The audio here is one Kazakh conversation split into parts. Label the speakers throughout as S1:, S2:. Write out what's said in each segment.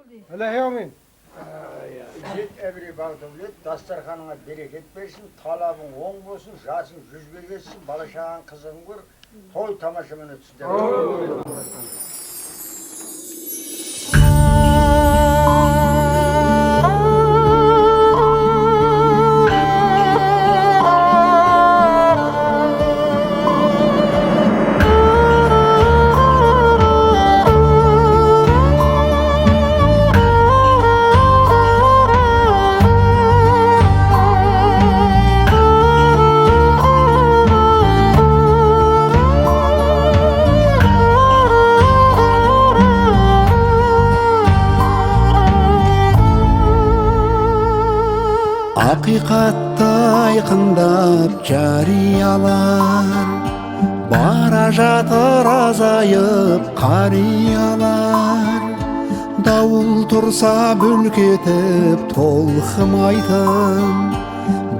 S1: Amin.
S2: Jet every bağdavlet, dastarxanına bereket versin, talabın oң bolsun, жасың 100-ге кетсін, бала шағаң қызығын көр, той тамашамен өтсін.
S3: Haqiqatты айқындап жариялар, бара жатыр азайып қариялар. Дауыл тұрса бүлкетіп толқымайтын,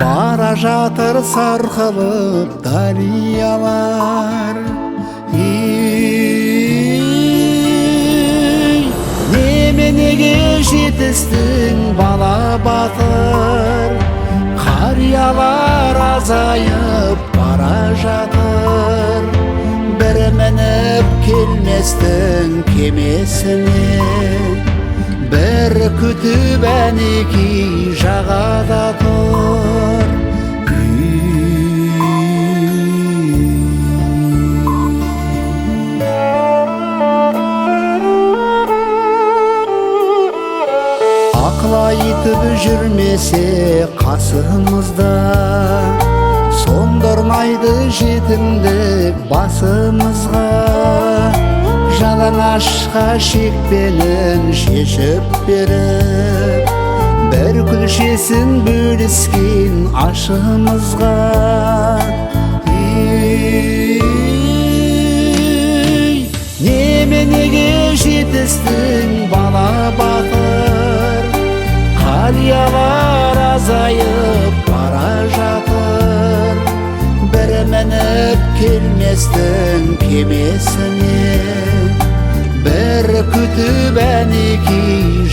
S3: бара жатыр сарқылып дариялар. Неменеге жетістің бала батыр, қариялар азайып бара жатыр. Бірі мініп келместің кемесіне, бір күтіп әнеки жағада тұр. Айтып жүрмесе қасымызда, сондырмайды жетімдік басымызға. Жалаңашқа шекпенін шешіп беріп, бір күлшесін бөліскен ашымызға. Неменеге жетістің бала батыр, қариялар азайып бара жатыр. Бірі мініп келместің кемесіне, бір күтіп әнеки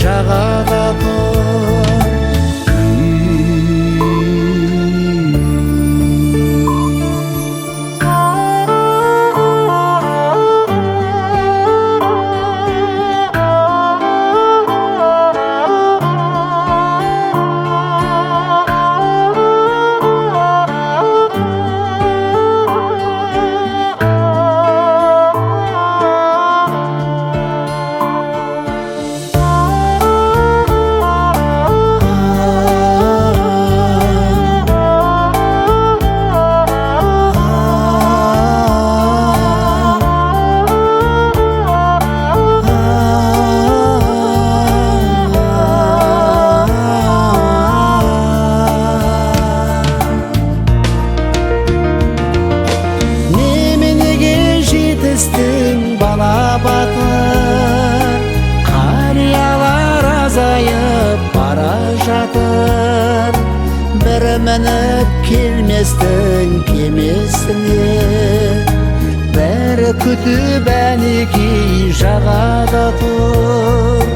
S3: жағада тұр. Бала батыр, қариялар азайып бара жатыр. Бірі мініп келместің кемесіне, бірі күтіп әнеки жағада тұр.